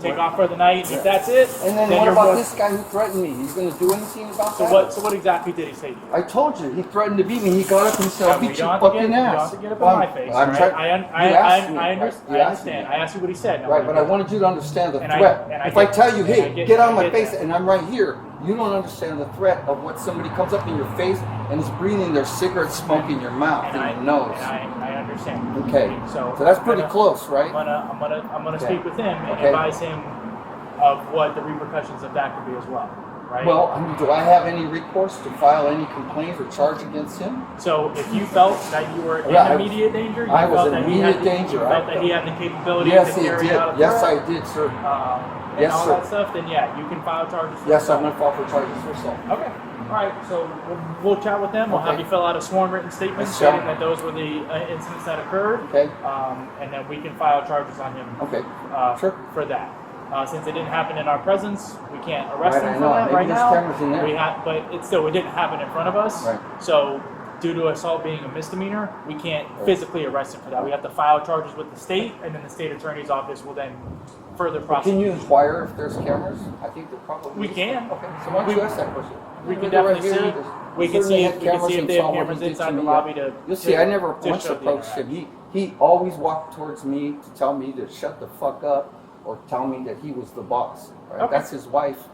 take off for the night. If that's it, And then what about this guy who threatened me? He's going to do anything about that? So what exactly did he say to you? I told you, he threatened to beat me. He got up and said, I'll beat your fucking ass. You don't have to get up on my face, right? I understand. I asked you what he said. Right, but I wanted you to understand the threat. If I tell you, hey, get out of my face, and I'm right here, you don't understand the threat of what somebody comes up in your face and is breathing their cigarette smoke in your mouth and your nose. I understand. Okay, so that's pretty close, right? I'm gonna speak with him and advise him of what the repercussions of that could be as well, right? Well, I mean, do I have any recourse to file any complaint or charge against him? So if you felt that you were in immediate danger, I was in immediate danger. You felt that he had the capability to carry out a threat? Yes, I did, sir. And all that stuff, then yeah, you can file charges for Yes, I'm going to file for charges for assault. Okay. All right, so we'll chat with them. We'll have you fill out a sworn written statement stating that those were the incidents that occurred. Okay. And then we can file charges on him. Okay. For that. Since it didn't happen in our presence, we can't arrest him for that right now. In there. But it didn't happen in front of us. Right. So due to assault being a misdemeanor, we can't physically arrest him for that. We have to file charges with the state, and then the state attorney's office will then further prosecute. Can you inquire if there's cameras? I think there probably We can. Okay, so why don't you ask that question? We can definitely see. We can see if they have cameras inside the lobby to. You'll see. I never once approached him. He always walked towards me to tell me to shut the fuck up or tell me that he was the boss. Right? Okay. That's his wife.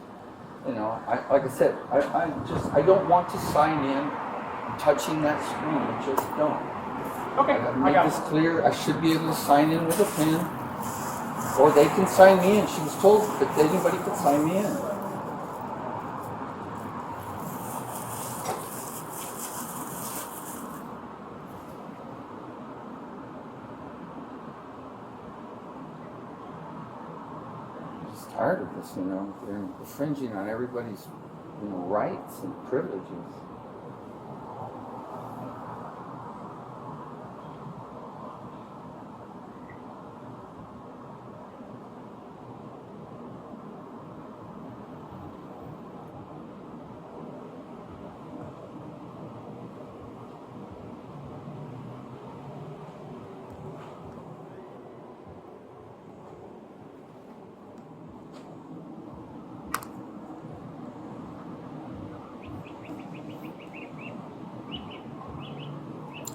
You know, like I said, I don't want to sign in touching that screen. I just don't. Okay. I got this clear. I should be able to sign in with a pen, or they can sign me in. She was told that anybody could sign me in. Tired of this, you know. They're infringing on everybody's, rights and privileges.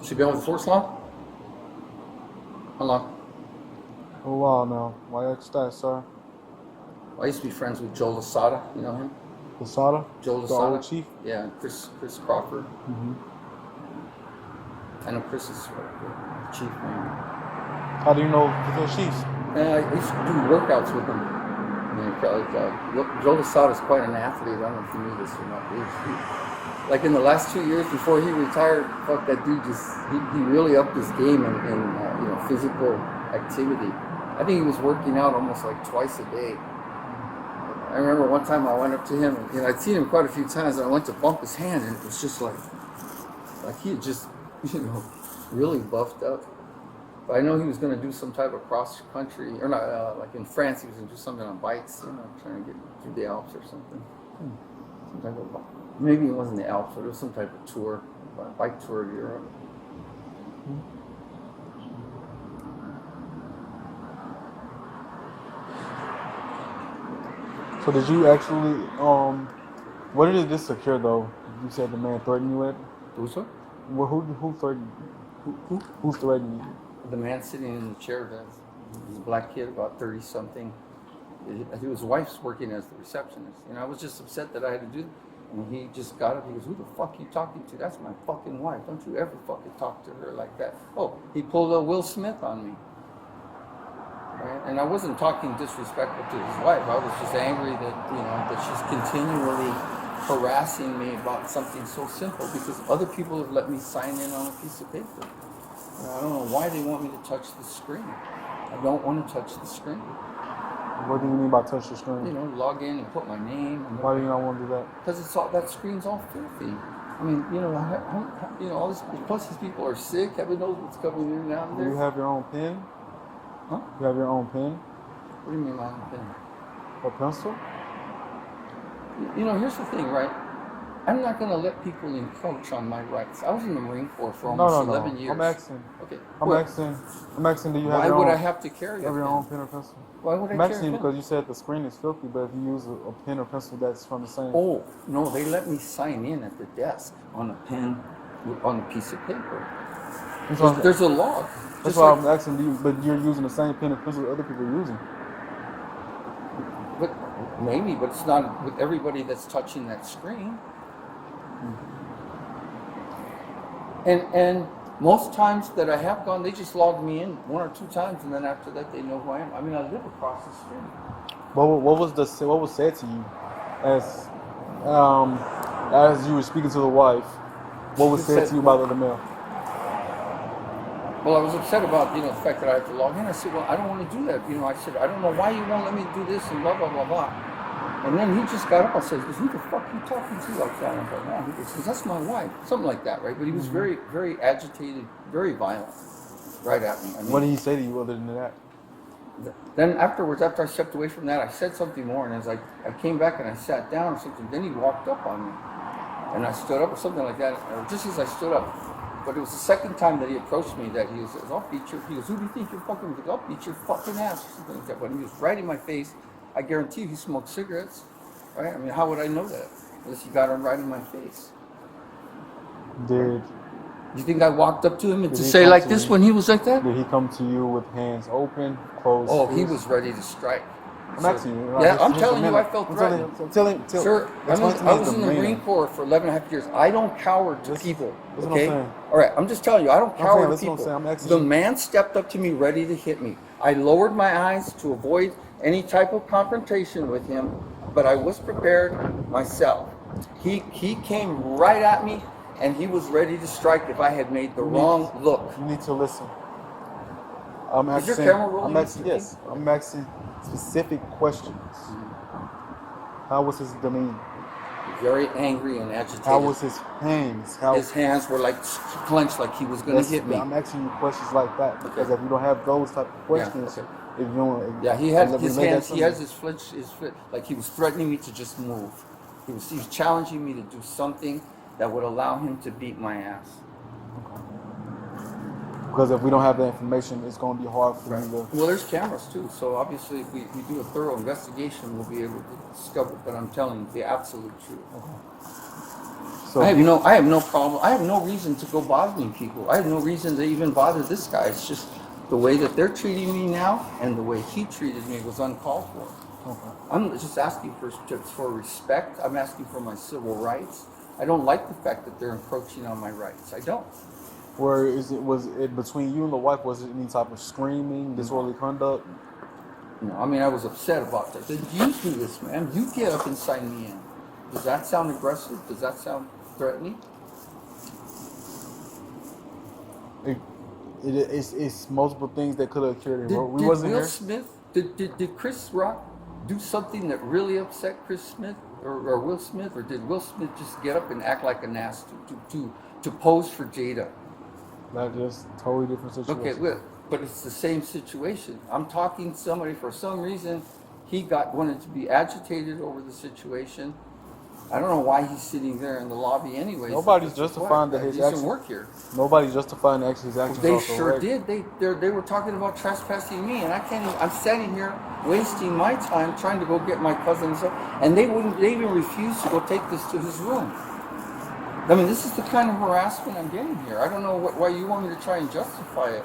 She been with the force long? How long? A while now. Why ask that, sir? I used to be friends with Joe Lasada. You know him? Lasada? Joe Lasada. The old chief? Yeah, Chris Crawford. Mm-hmm. I know Chris is the chief man. How do you know the chiefs? I used to do workouts with him. Joe Lasada is quite an athlete. I don't know if you knew this or not. Like in the last 2 years before he retired, fuck, that dude he really upped his game in physical activity. I think he was working out almost like twice a day. I remember one time I went up to him, and I'd seen him quite a few times, and I went to bump his hand, and it was just like he had just, really buffed up. But I know he was going to do some type of cross country, or not, like in France, he was going to do something on bikes, trying to get through the Alps or something. Some type of, maybe it wasn't the Alps, but it was some type of tour, bike tour of Europe. So did you actually, what did this occur though? You said the man threatened you with? Who's that? Well, who threatened you? Who threatened you? The man sitting in the chair, he's a black kid, about 30-something. His wife's working as the receptionist. I was just upset that I had to do it. And he just got up, he goes, who the fuck you talking to? That's my fucking wife. Don't you ever fucking talk to her like that. Oh, he pulled a Will Smith on me. Right? And I wasn't talking disrespectful to his wife. I was just angry that she's continually harassing me about something so simple because other people have let me sign in on a piece of paper. I don't know why they want me to touch the screen. I don't want to touch the screen. What do you mean by touch the screen? Log in and put my name. Why do you not want to do that? Because that screen's all filthy. I mean, all this. Plus, these people are sick. Heaven knows what's coming in and out of there. Do you have your own pen? Huh? You have your own pen? What do you mean my own pen? A pencil? Here's the thing, right? I'm not going to let people encroach on my rights. I was in the Marine Corps for No, almost no, 11 no. years. I'm asking. Okay. I'm Well, asking. Do you have why your would own? I have to carry a Have your pen? own pen or pencil? Why would I I'm carry a asking you pen? because you said the screen is filthy, but if you use a pen or pencil that's from the same. Oh, no, they let me sign in at the desk on a pen, on a piece of paper. There's a log. That's Just why like, I'm asking you, but you're using the same pen and pencil that other people are using. but maybe, but it's not with everybody that's touching that screen. And most times that I have gone, they just log me in 1 or 2 times, and then after that, they know who I am. I mean, I live across the street. What was said to you as you were speaking to the wife? What was said to you by the other male? Well, I was upset about, the fact that I have to log in. I said, well, I don't want to do that. I said, I don't know why you won't let me do this and blah, blah, blah, blah. And then he just got up and says, who the fuck are you talking to like that? And I thought, man, he says, that's my wife. Something like that, right? But he was very, very agitated, very violent, right at me. I mean, What did he say to you other than that? Then afterwards, after I stepped away from that, I said something more. And as I came back and I sat down or something, then he walked up on me. And I stood up or something like that, or just as I stood up. But it was the second time that he approached me that he says, I'll beat you. He goes, who do you think you're fucking with? I'll beat your fucking ass, or something like that. But he was right in my face. I guarantee you he smoked cigarettes, right? I mean, how would I know that? Unless he got him right in my face. Did You think I walked up to him and to say like this when he was like that? he come to you with hands open, closed? Oh, he was ready to strike. I'm asking you. Yeah, I'm telling you, I felt threatened. Sir, I was in the Marine Corps for 11 and a half years. I don't cower to people, okay? All right, I'm just telling you, I don't cower to people. The man stepped up to me ready to hit me. I lowered my eyes to avoid any type of confrontation with him, but I was prepared myself. He came right at me, and he was ready to strike if I had made the wrong look. You need to listen. I'm asking, Is your camera rolling? Yes. I'm asking specific questions. How was his demeanor? Very angry and agitated. How was his hands? His hands were like clenched, like he was going to hit me. I'm asking you questions like that because if you don't have those type of questions, if you don't, he had his hands. He has his foot, like he was threatening me to just move. He was challenging me to do something that would allow him to beat my ass. Because if we don't have that information, it's going to be hard for you to... Well, there's cameras too, so obviously if we do a thorough investigation, we'll be able to discover. But I'm telling you the absolute truth. So I have no problem. I have no reason to go bothering people. I have no reason to even bother this guy. It's just the way that they're treating me now and the way he treated me was uncalled for. Okay. I'm just asking for respect. I'm asking for my civil rights. I don't like the fact that they're encroaching on my rights. I don't. Was it between you and the wife? Was it any type of screaming, disorderly conduct? No, I mean I was upset about that. You do this, man. You get up and sign me in. Does that sound aggressive? Does that sound threatening? It's multiple things that could have occurred. Did Will Smith? Did Chris Rock do something that really upset Chris Smith or Will Smith, or did Will Smith just get up and act like an ass to pose for Jada? Not just totally different situation. Okay, but it's the same situation. I'm talking to somebody for some reason. He wanted to be agitated over the situation. I don't know why he's sitting there in the lobby anyways. Nobody's justifying that his actions. Work here. Nobody's justifying his actions. They sure did. They were talking about trespassing me, and I can't even, I'm standing here wasting my time trying to go get my cousins up, and they even refused to go take this to his room. I mean, this is the kind of harassment I'm getting here. I don't know why you want me to try and justify it.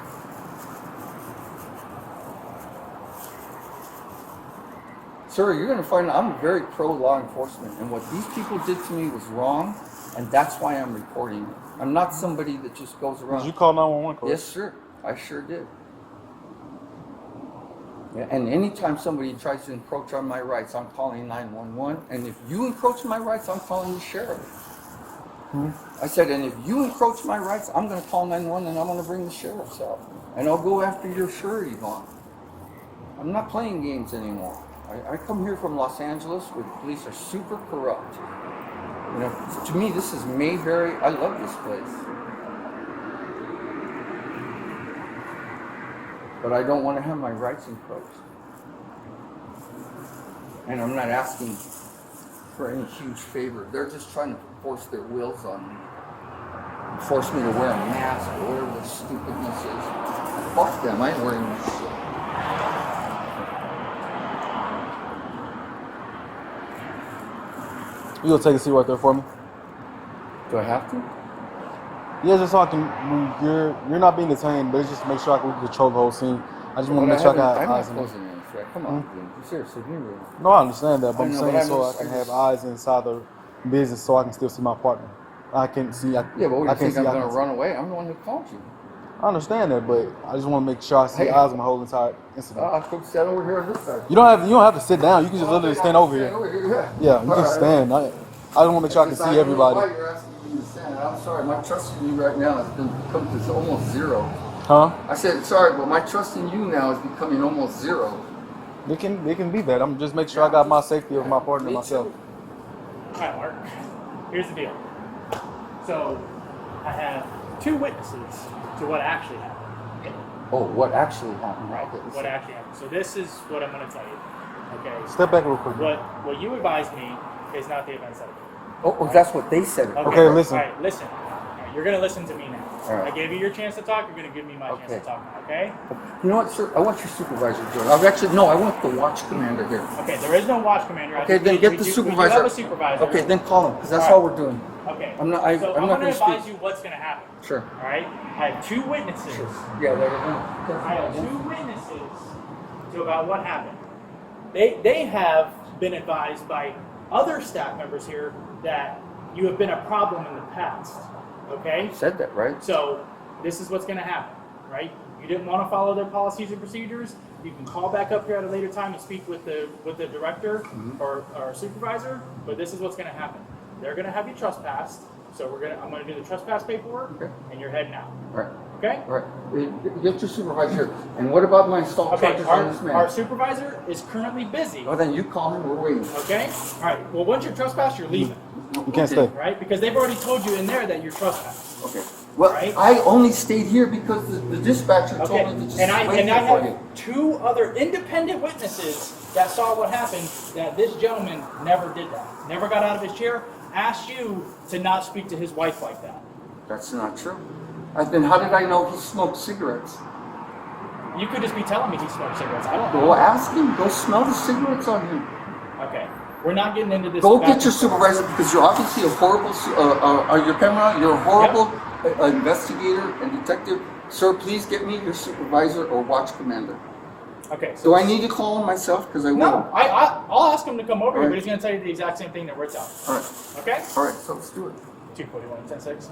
Sir, you're going to find out I'm very pro-law enforcement, and what these people did to me was wrong, and that's why I'm reporting it. I'm not somebody that just goes around. Did you call 911, correct? Yes, sir. I sure did. Yeah, and anytime somebody tries to encroach on my rights, I'm calling 911, and if you encroach my rights, I'm calling the sheriff. I said, and if you encroach my rights, I'm going to call 911 and I'm going to bring the sheriffs out. And I'll go after your surety bond. I'm not playing games anymore. I come here from Los Angeles where the police are super corrupt. You know, to me, this is Mayberry. I love this place. But I don't want to have my rights encroached. And I'm not asking for any huge favor. They're just trying to force their wills on me. Force me to wear a mask or whatever their stupidness is. Fuck them, I ain't wearing this shit. You gonna take a seat right there for me? Do I have to? Yeah, just so I can. You're not being detained, but it's just to make sure I can control the whole scene. I just want to make sure I got I'm eyes not on it. closing in, Shrek. Come on, dude. Seriously, give me real. No, I understand that, but I'm I know, saying but so I I can just- have eyes inside the business, so I can still see my partner. I can't see. Yeah, but what do I you can't think see. I'm I going can to see. run away? I'm the one who called you. I understand that, but I just want to make sure I see Hey. eyes on the whole entire incident. I'll come stand over here on this side. You don't have to sit down. You can just literally stand over here. Yeah, Yeah, you can stand. I just want to make sure I can Because see don't know everybody. why you're asking me to stand. I'm sorry, my trust in you right now has become to almost zero. Huh? I said sorry, but my trust in you now is becoming almost zero. It can be that. I'm just making sure I got my safety of my partner and Me myself. too. All right, Mark. Here's the deal. So, I have two witnesses to what actually happened. Oh, what actually happened? Right? Okay, What actually happened. So this is what I'm going to tell you. Okay. Step back real quick. What you advised me is not the events that occurred. Oh, that's what they said. Okay, listen. All right, listen. All right, you're going to listen to me now. All right. I gave you your chance to talk. You're going to give me my chance to talk now. Okay. You know what, sir? I want your supervisor, Joe. I want the watch commander here. Okay. There is no watch commander. Okay, then get the We do supervisor. have a supervisor. Okay, then call him, because that's All right. all we're doing. Okay. I'm not So going going to to advise speak. you what's going to happen. Sure. All right. I have two witnesses. Yeah, I have two witnesses to about what happened. They have been advised by other staff members here that you have been a problem in the past. Okay? said that, right? So this is what's going to happen, right? You didn't want to follow their policies and procedures. You can call back up here at a later time and speak with the director or supervisor. But this is what's going to happen. They're going to have you trespassed. So I'm going to do the trespass paperwork, and you're heading out. Right. Okay? All right. Get your supervisor. And what about my assault Okay. charges on this man? Our supervisor is currently busy. Well, then you call him. We're waiting. Okay? All right. Well, once you're trespassed, you're leaving, You can't stay. right? Because they've already told you in there that you're trespassed. Okay. Well, Right. I only stayed here because the dispatcher Okay. told me to just And I wait here for have you. two other independent witnesses that saw what happened. That this gentleman never did that. Never got out of his chair. Asked you to not speak to his wife like that. That's not true. Then how did I know he smoked cigarettes? You could just be telling me he smoked cigarettes. I don't know. Go ask him. Go smell the cigarettes on him. Okay. We're not getting into this. Go back get your and forth. supervisor because you're obviously a horrible. Your camera. You're a horrible investigator and detective. Sir, please get me your supervisor or watch commander. Okay. So Do I need to call him myself? Because I will. no, I'll ask him to come over here, Right. but he's going to tell you the exact same thing that we're telling. All right. Okay. All right. So let's do it. 241, 10-6.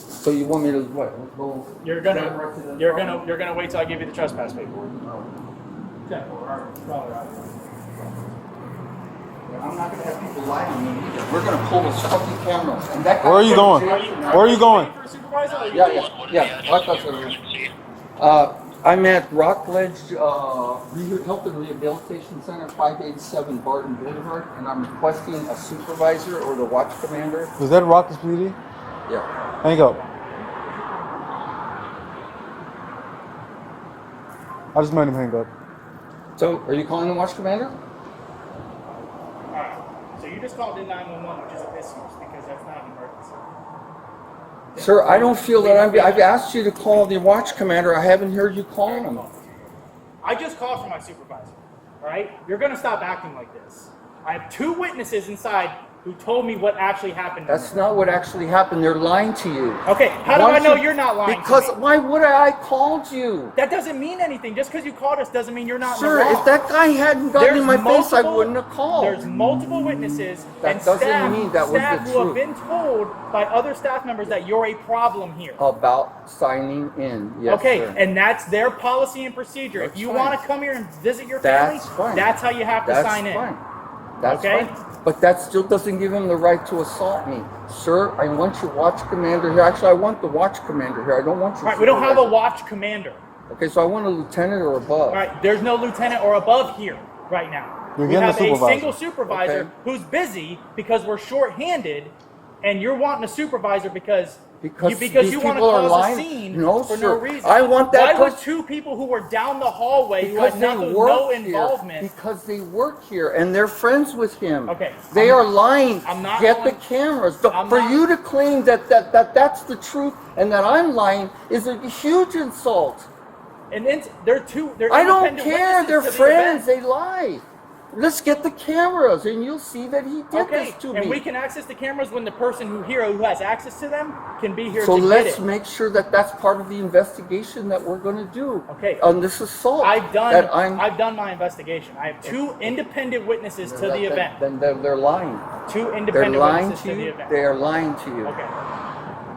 So you want me to what? Go. You're gonna wait till I give you the trespass paperwork. Okay. Probably right. I'm not gonna have people lie to me either. We're gonna pull this fucking camera. And that guy Where are you goes to going? jail. Where are you going? For a supervisor, or you Yeah. I thought so. I'm at Rockledge Health and Rehabilitation Center, 587 Barton Boulevard, and I'm requesting a supervisor or the watch commander. Is that Rockets PD? Yeah. Hang up. I just made him hang up. So, are you calling the watch commander? Alright. So you just called in 911, which is a misuse because that's not an emergency. Sir, I don't feel that I've asked you to call the watch commander. I haven't heard you call him. I just called for my supervisor. Alright? You're gonna stop acting like this. I have two witnesses inside who told me what actually happened. That's not what actually happened. They're lying to you. Okay, how do Why I know should- you're not lying? Because to me? why would I called you? That doesn't mean anything. Just because you called us doesn't mean you're not Sir, in the wrong. if that guy hadn't gotten in my face, I wouldn't have called. There's multiple witnesses That and doesn't staff, mean that was staff the who truth. have been told by other staff members that you're a problem here. About signing in, yes, Okay, sir. and that's their policy and procedure. That's if you fine. want to come here and visit your family, That's fine. that's how you have to That's sign in. fine. That's Okay? fine. But that still doesn't give him the right to assault me. Sir, I want your watch commander here. Actually, I want the watch commander here. I don't want your All right, we don't have a supervisor. watch commander. Okay, so I want a lieutenant or above. All right, there's no lieutenant or above here right now. You're We getting have a a supervisor. single supervisor Okay. who's busy because we're short-handed, and you're wanting a supervisor because Because Because these you want to people are cause lying. a scene No, for sir. no reason. I want that Why would person. two people who were down the hallway who Because had they no work involvement? here. Because they work here and they're friends with him. Okay, They are lying. I'm not Get going- the cameras. I'm For not- you to claim that's the truth and that I'm lying is a huge insult. And then they're I don't independent care. witnesses They're to the friends. event. They lie. Let's get the cameras and you'll see that he did Okay, this to and me. we can access the cameras when the person who has access to them can be here So to get let's it. make sure that that's part of the investigation that we're going to do. Okay. On this assault. I've that I'm, done my investigation. I have two independent witnesses to the event. Then they're lying. Two They're independent lying witnesses to to the you. event. They are lying to you. Okay.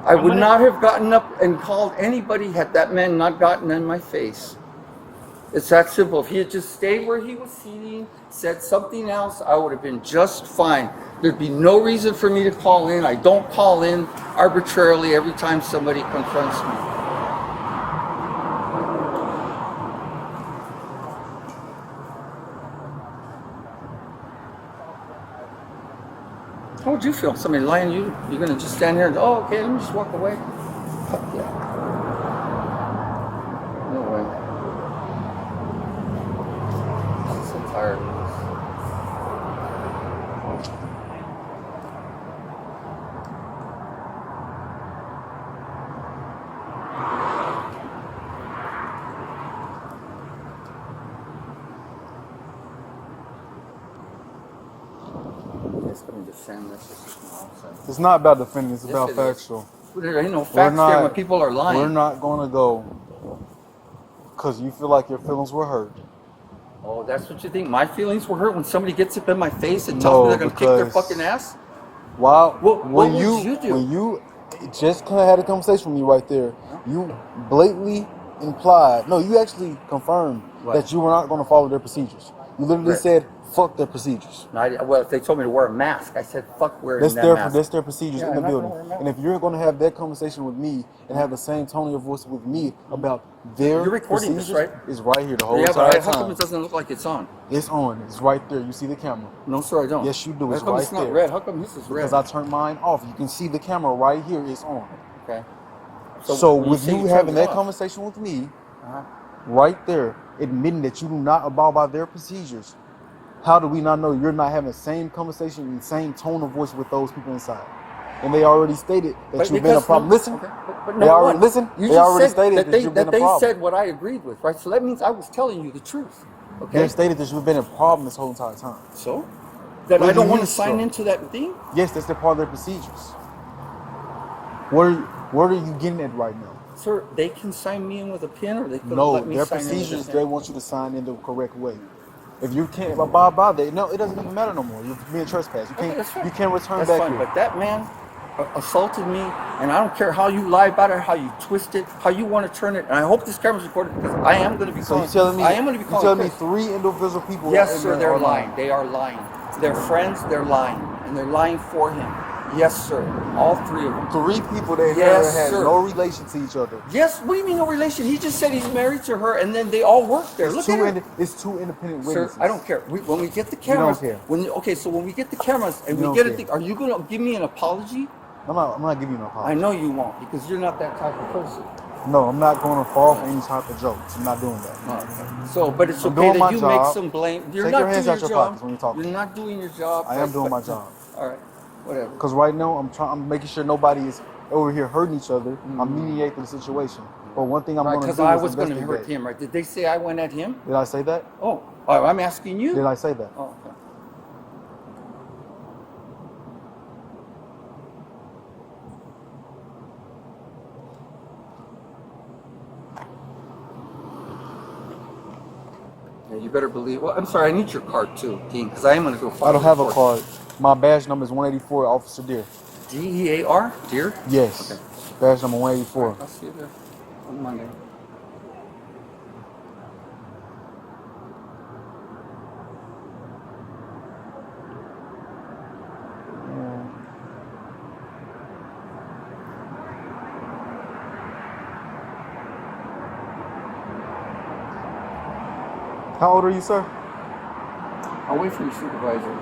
I would not have gotten up and called anybody had that man not gotten in my face. It's that simple. If he had just stayed where he was sitting, said something else, I would have been just fine. There'd be no reason for me to call in. I don't call in arbitrarily every time somebody confronts me. How would you feel? Somebody lying to you? You're going to just stand here and, oh, okay, let me just walk away? Fuck yeah. No way. I'm so tired of this. It's going to defend this. This is nonsense. It's not about defending. It's Yes, about it is. factual. There ain't no facts there when people are lying. We're not going to go because you feel like your feelings were hurt. Oh, that's what you think? My feelings were hurt when somebody gets up in my face and tells me they're going to kick their because- fucking ass? Wow. What would you do? When you just kind of had a conversation with me right there, you blatantly implied, no, you actually confirmed What? that you were not going to follow their procedures. You literally Right. said, fuck their procedures. No, well, if they told me to wear a mask, I said, fuck wearing That's that mask. their procedures Yeah, in the I'm not building. gonna wear a mask. And if you're going to have that conversation with me and have the same tone of your voice with me about their You're recording this, procedures, right? it's right here the whole Yeah, entire but how come time. it doesn't look like it's on? It's on. It's right there. You see the camera. No, sir, I don't. Yes, you do. How It's come right it's not there. red? How come this is red? Because I turned mine off. You can see the camera right here. It's on. Okay. So when with say you turned having it that off- conversation with me, Uh-huh. right there, admitting that you do not abide by their procedures, how do we not know you're not having the same conversation and the same tone of voice with those people inside? And they already stated that But you've been a because problem. no- Listen, okay, but they number already one, listen. You They just already said stated that you've been a they problem. said what I agreed with, right? So that means I was telling you the truth. Okay. They stated that you've been a problem this whole entire time. So that What I do don't you want to mean, sign so? into that thing. Yes, that's their part of their procedures. Where are you getting at right now? Sir, they can sign me in with a pen, or they could No, let me their sign in with a procedures, pen. they want you to sign in the correct way. If you can't abide by that, no, it doesn't even matter no more. You're being trespassed. You Okay, can't. that's fine. You can't return That's back fine, here. but that man assaulted me, and I don't care how you lie about it, how you twist it, how you want to turn it. And I hope this camera's recorded because I am going to be So calling. you're telling me? I am going to be You're calling. telling me Chris. 3 individual people? Yes, in sir, there they're are lying. They are lying. They're friends. They're lying, and they're lying for him. Yes, sir. All 3 of them. 3 people that Yes, had sir. no relation to each other. Yes. What do you mean no relation? He just said he's married to her, and then they all work there. Look at her. It's 2 independent Sir, witnesses. I don't care. When we get the don't cameras, care. So when we get the cameras and You we don't get a care. thing, are you gonna give me an apology? I'm not giving you no I apology. know you won't because you're not that type of person. No, I'm not going to fall for any type of jokes. I'm not doing that. So, but it's I'm okay doing my that you make job. some blame. You're Take not your hands doing out your your job. pockets when you talk. You're not doing your job. I am doing my job. All right, whatever. Because right now I'm making sure nobody is over here hurting each other. I'm mediating the situation. But one thing I'm Right, going to because do I is was going to hurt investigate. him. Right? Did they say I went at him? Did I say that? Oh, I'm asking you. Did I say that? Oh, okay. Yeah, you better believe. Well, I'm sorry. I need your card too, Dean, because I am going to go. I don't have a card. My badge number is 184, Officer Dear. DEAR, dear. Yes. Okay. Badge number 184. I'll see you there on Monday. How old are you, sir? I'll wait for your supervisor.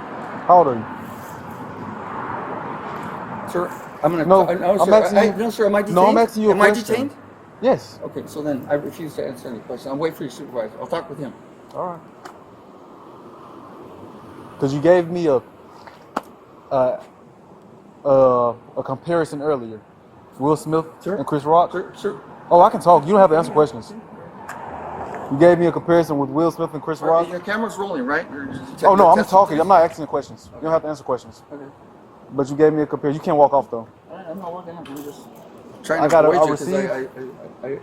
How old are you? Sir, I'm gonna. No, No, I'm sir. asking you- No, sir. Am I detained? No, I'm asking you a Am I question. detained? Yes. Okay, so then I refuse to answer any questions. I'll wait for your supervisor. I'll talk with him. All right. Because you gave me a comparison earlier. Will Smith Sir? and Chris Rock. Sir. Oh, I can talk. You don't have to answer questions. You gave me a comparison with Will Smith and Chris Rock. Your camera's rolling, right? Oh no, I'm talking. I'm not asking questions. You don't have to answer questions. Okay. But you gave me a comparison. You can't walk off though. I'm not walking up. I'm just trying I to gotta- avoid I you because received-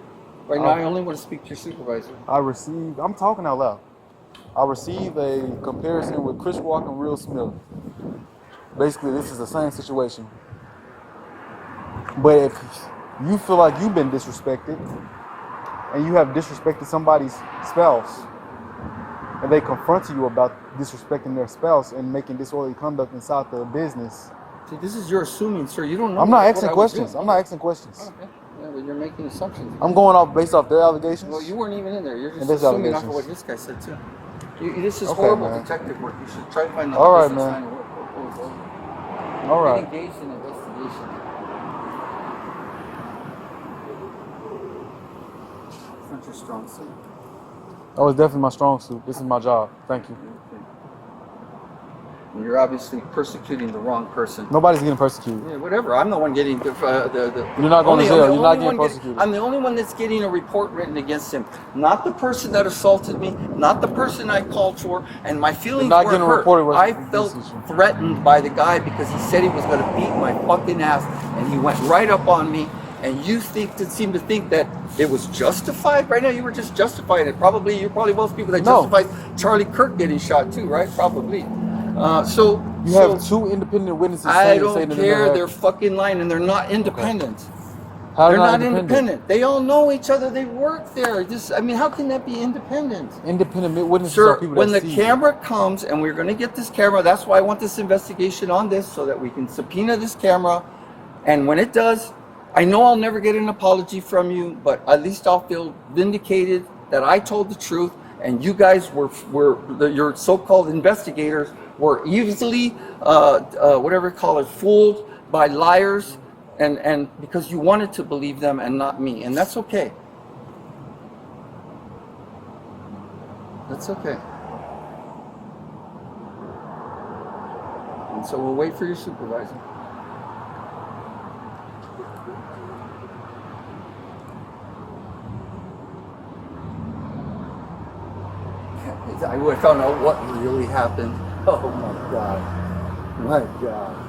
right now I only want to speak to your supervisor. I'm talking out loud. I received a comparison with Chris Rock and Will Smith. Basically, this is the same situation. But if you feel like you've been disrespected and you have disrespected somebody's spouse, and they confront you about disrespecting their spouse and making disorderly conduct inside the business. See, this is your assuming, sir. You don't know. I'm not what asking I was questions. doing. I'm not asking questions. Okay. Yeah, but you're making assumptions. I'm going off based off their allegations. Well, you weren't even in there. You're just And there's assuming off of allegations. what this guy said too. This is Okay, horrible man. detective work. You should try to find All right, business man. line of work. All right. Get engaged in investigation. It's not your strong suit. That was definitely my strong suit. This is my job. Thank you. And you're obviously persecuting the wrong person. Nobody's getting persecuted. Yeah, whatever. I'm the one getting the. You're not going to jail. You're not getting one persecuted. I'm the only one that's getting a report written against him. Not the person that assaulted me. Not the person I called for. And my feelings not were getting hurt. reported with I this felt issue. threatened by the guy because he said he was going to beat my fucking ass, and he went right up on me. And you seem to think that it was justified. Right now, you were just justifying it. You're probably most people that No. justified Charlie Kirk getting shot too, right? Probably. You have two independent witnesses I saying don't that care. They're fucking lying, and they're not independent. How They're not not independent. They all know each other. They work there. How can that be independent? Independent witnesses Sir, are people when the that see camera comes, and we're going to get this camera, that's why I want this investigation on this, so that we can subpoena this camera. And when it does, I know I'll never get an apology from you, but at least I'll feel vindicated that I told the truth, and you guys your so-called investigators were easily, whatever you call it, fooled by liars, and because you wanted to believe them and not me, and that's okay. That's okay. And so we'll wait for your supervisor. I would have found out what really happened. Oh my God. My God.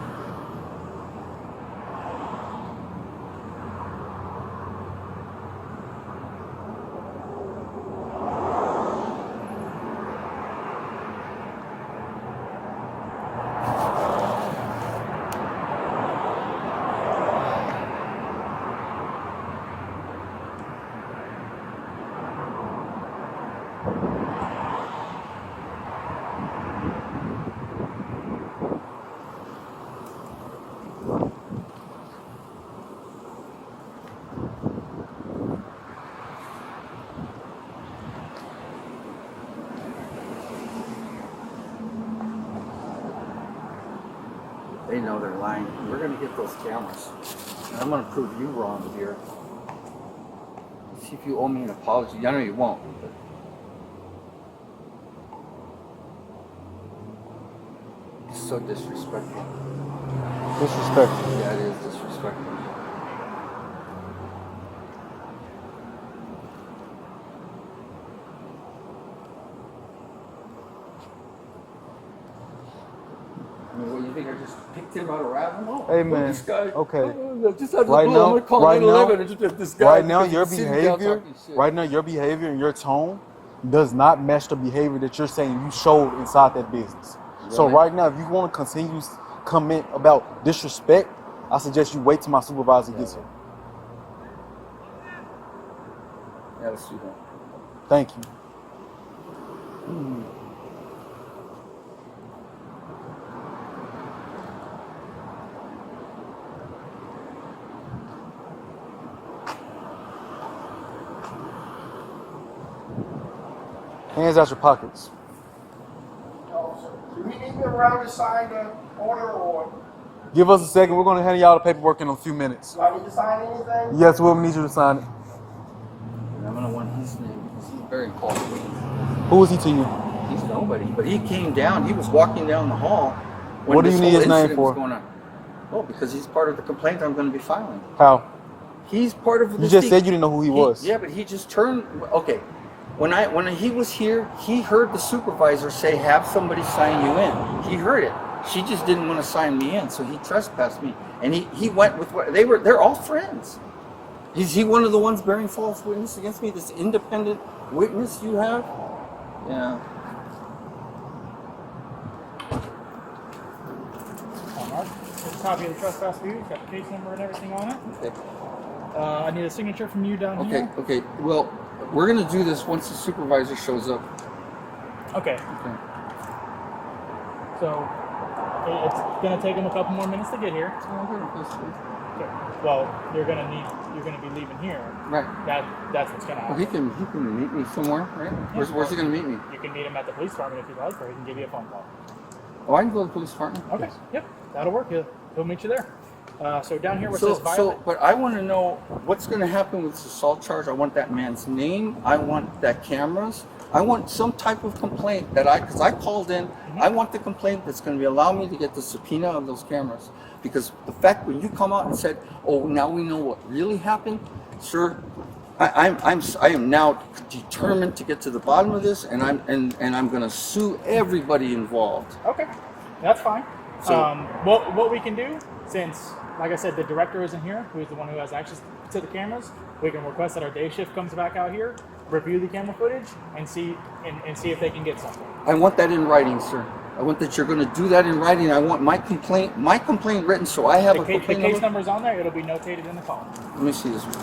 They know they're lying. We're going to get those cameras. And I'm going to prove you wrong here. See if you owe me an apology. I know you won't. But it's so disrespectful. disrespectful. Yeah, it is disrespectful. What, you think I just picked him out of random? Oh, Hey, look, man. this guy. Okay. Just out of the Right blue, now- I'm gonna call right 911 now- and just this guy. Right now, because your he's sitting down behavior, talking shit. right now, your behavior and your tone does not match the behavior that you're saying you showed inside that business. So Really? right now, if you want to continue comment about disrespect, I suggest you wait till my supervisor gets here. Yeah, let's do that. Thank you. Hands out your pockets. No, sir. Do we need me around to sign the order or Give us a second. We're going to hand y'all the paperwork in a few minutes. Do I need to sign anything? Yes, we'll need you to sign it. I'm going to want his name because he's very involved. Who is he to you? He's nobody. But he came down. He was walking down the hall when What do this you need whole his name incident was for? going on. Oh, because he's part of the complaint I'm going to be filing. How? He's part of You this just thing. said you didn't know who he was. Yeah, but he just turned. Okay, when he was here, he heard the supervisor say, "Have somebody sign you in." He heard it. She just didn't want to sign me in, so he trespassed me, and he went with what they were. They're all friends. Is he one of the ones bearing false witness against me? This independent witness you have? Yeah. Mark, here's a copy of the trespass for you. It's got the case number and everything on it. Okay. I need a signature from you down Okay. here. Okay. Well, we're gonna do this once the supervisor shows up. Okay. Okay. So it's gonna take him a couple more minutes to get here. Okay. Well, you're gonna be leaving here. Right. That's what's gonna Well, happen. he can meet me somewhere, right? Where's he gonna meet me? You can meet him at the police department if you'd like, or he can give you a phone call. Oh, I can go to the police department. Okay. Yep. That'll work. He'll meet you there. So down here where it says violent. But I want to know what's going to happen with this assault charge. I want that man's name. I want that cameras. I want some type of complaint because I called in. I want the complaint that's going to allow me to get the subpoena of those cameras. Because the fact when you come out and said, "Oh, now we know what really happened," sir, I am now determined to get to the bottom of this, and I'm going to sue everybody involved. Okay. That's fine. So- What we can do, since, like I said, the director isn't here, who is the one who has access to the cameras, we can request that our day shift comes back out here, review the camera footage, and see if they can get something. I want that in writing, sir. I want that you're going to do that in writing. I want my complaint written, so I have The a case complaint number. number's on there. It'll be notated in the call. Let me see this. Let's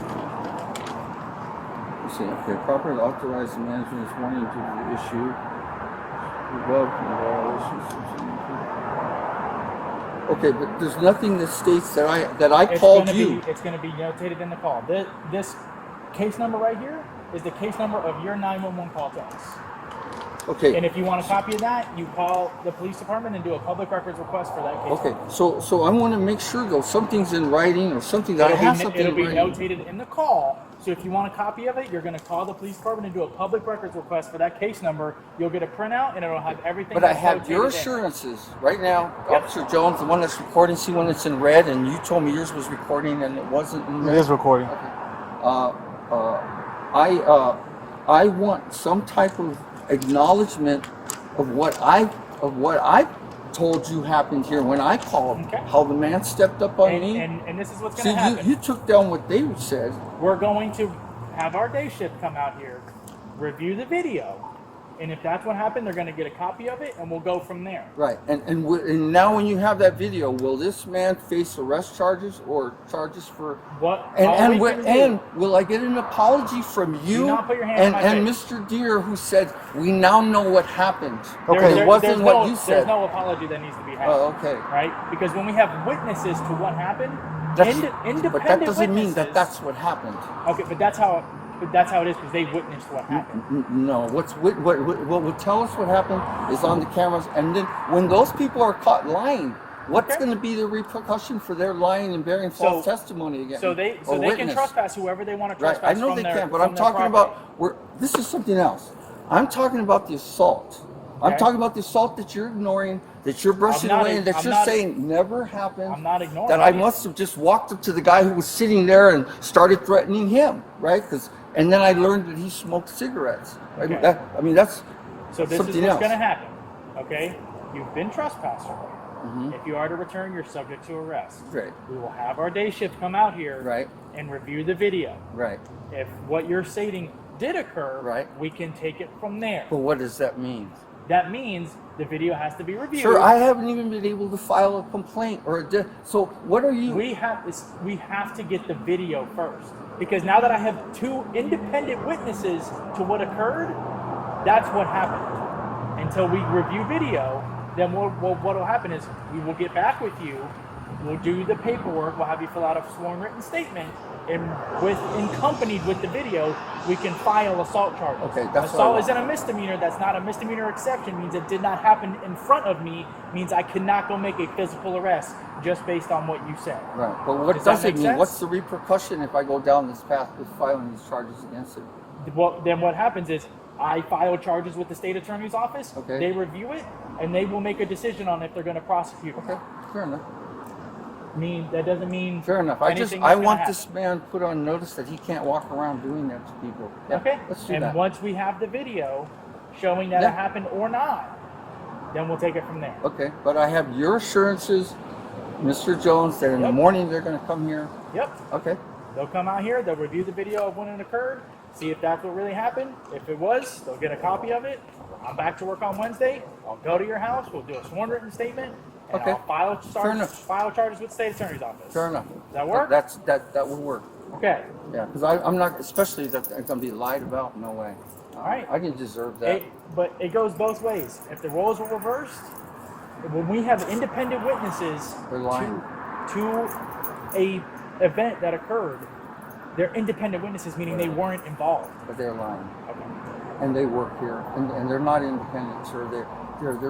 see. Okay, properly authorized management is warning to the issue. Okay, but there's nothing that states that I called you. It's going to be notated in the call. This case number right here is the case number of your 911 call to us. Okay. And if you want a copy of that, you call the police department and do a public records request for that case. Okay. number. So I want to make sure though something's in writing or something that I have something It'll in be writing. notated in the call. So if you want a copy of it, you're going to call the police department and do a public records request for that case number. You'll get a printout and it'll have everything. But I that's have your notated in. assurances right now, Yep. Officer Jones, the one that's recording. See when it's in red, and you told me yours was recording and it wasn't in red. It is recording. I want some type of acknowledgement of what I told you happened here when I called. Okay. How the man stepped up on me. And this is what's See, going to happen. you took down what they said. We're going to have our day shift come out here, review the video, and if that's what happened, they're going to get a copy of it, and we'll go from there. Right, and now when you have that video, will this man face arrest charges or charges for What? and all we can do- will I get an apology from you not put your hand on my and face. Mr. Deere, who said we now know what happened? Okay. It wasn't there's what no, you said. There's no apology that needs to be had. Oh, okay. Right? Because when we have witnesses to what happened, independent But that doesn't mean witnesses, that that's what happened. okay. But that's how it is because they witnessed what happened. No, what will tell us what happened is on the cameras, and then when those people are caught lying, what's Okay. going to be the repercussion for their lying and bearing false So- testimony again? So they or can witness? trespass whoever they want to Right, trespass. I know from they their, can, but from I'm their talking property. about this is something else. I'm talking about the assault. I'm Okay. talking about the assault that you're ignoring, that you're brushing I'm not- away, and that I'm you're not- saying never happened. I'm not ignoring that. I it. must have just walked up to the guy who was sitting there and started threatening him, right? And then I learned that he smoked cigarettes. Right? Okay. That's So this something is what's else. going to happen. Okay, you've been trespassed already. Mhm. If you are to return, you're subject to arrest. Right, We will have our day shift come out here right, and review the video. right. If what you're stating did occur, Right. we can take it from there. But what does that mean? That means the video has to be reviewed. Sir, I haven't even been able to file a complaint or so what are you? We have to get the video first, because now that I have two independent witnesses to what occurred, that's what happened. Until we review video, then what will happen is we will get back with you. We'll do the paperwork. We'll have you fill out a sworn written statement. and accompanied with the video, we can file assault charges. Okay, that's what I assault want. isn't a misdemeanor. That's not a misdemeanor exception. Means it did not happen in front of me. Means I cannot go make a physical arrest just based on what you said. Right. But what Does that does it make mean? sense? What's the repercussion if I go down this path with filing these charges against it? Well, then what happens is I file charges with the state attorney's office. Okay. They review it, and they will make a decision on if they're going to prosecute. Okay, fair enough. That doesn't mean Fair enough. anything I is gonna want happen. this man put on notice that he can't walk around doing that to people. Yeah, Okay. let's do And that. once we have the video showing that Yeah. it happened or not, then we'll take it from there. Okay, but I have your assurances, Mr. Jones, that in the Yep. morning they're going to come here. Yep. Okay. They'll come out here, they'll review the video of when it occurred, see if that's what really happened. If it was, they'll get a copy of it. I'm back to work on Wednesday. I'll go to your house, we'll do a sworn written statement, and Okay. I'll file enough. charges with the state attorney's office. Fair enough. Does that work? That will work. Okay. Yeah, because I'm not, especially that I'm going to be lied about. No way. All right. I didn't deserve that. But it goes both ways. If the roles were reversed, when we have independent witnesses They're lying. to a event that occurred, they're independent witnesses, meaning they weren't involved. But they're lying, Okay. and they work here, and they're not independent, sir. They're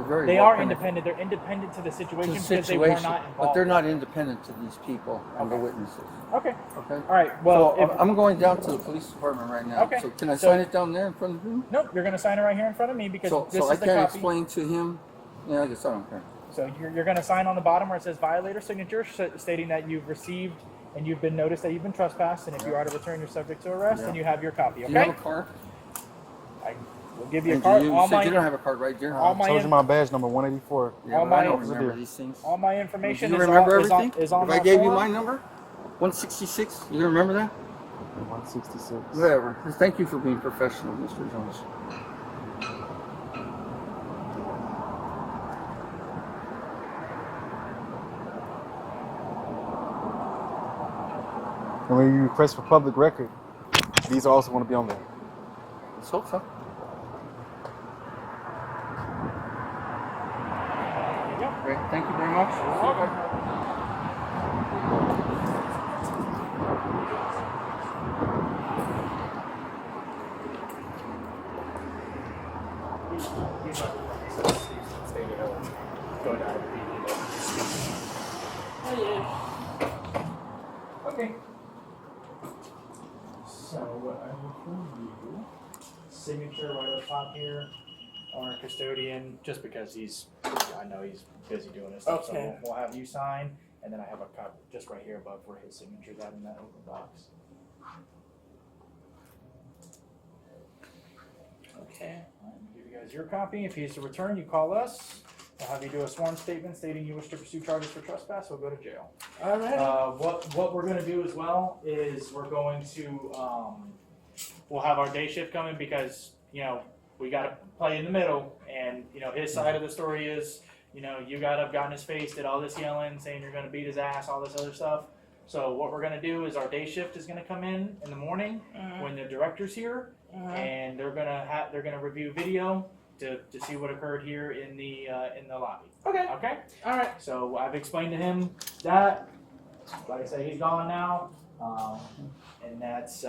very. They well are connected independent. They're independent to the to situation the because they were situation, not involved. but they're not independent to these people and the witnesses. Okay. Okay. All right. Well, So I'm going down to the police department right now. Okay. So can I So- sign it down there in front of him? nope. You're going to sign it right here in front of me because So this I is the can't copy. explain to him. Yeah, I guess I don't care. So you're going to sign on the bottom where it says violator signature, stating that you've received and you've been noticed that you've been trespassed, and if you are to return, you're subject to arrest, Yeah. and you have your copy. Do Okay. you have a card? I will give you a And card. you All said my you don't have a card, right, dear? all my Told in- you my badge number 184. Yeah, all but I my- don't It's a remember deal. these things. all my Do information you is remember on, everything? is on If I that gave you form. my number, 166. You remember that? 166. Whatever. Thank you for being professional, Mr. Jones. And when you request for public record, these are also going to be on there. Let's hope so. There you go. Great. Thank you very much. Okay. So what I will do, signature right up top here, owner custodian, just because I know he's busy doing this stuff, Okay. so we'll have you sign, and then I have a copy just right here above where his signature's at in that open box. Okay. All right, I'll give you guys your copy. If he is to return, you call us. We'll have you do a sworn statement stating you wish to pursue charges for trespass. We'll go to jail. All right. What we're gonna do as well is we're going to we'll have our day shift coming because we gotta play in the middle, and his side of the story is you got in his face, did all this yelling, saying you're gonna beat his ass, all this other stuff. So what we're gonna do is our day shift is gonna come in the morning when the director's here, and they're gonna review video to see what occurred here in the lobby. Okay. Okay. All right. So I've explained to him that, like I said, he's gone now, and that's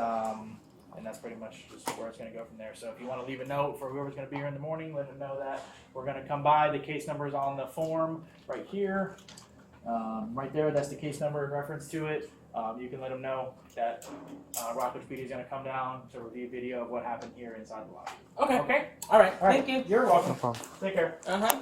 pretty much just where it's going to go from there. So if you want to leave a note for whoever's going to be here in the morning, let them know that we're going to come by. The case number is on the form right here, right there. That's the case number in reference to it. You can let them know that Rockledge PD is going to come down to review video of what happened here inside the lobby. Okay. Okay. All right. All right. Thank you. You're welcome. No problem. Take care. Uh huh.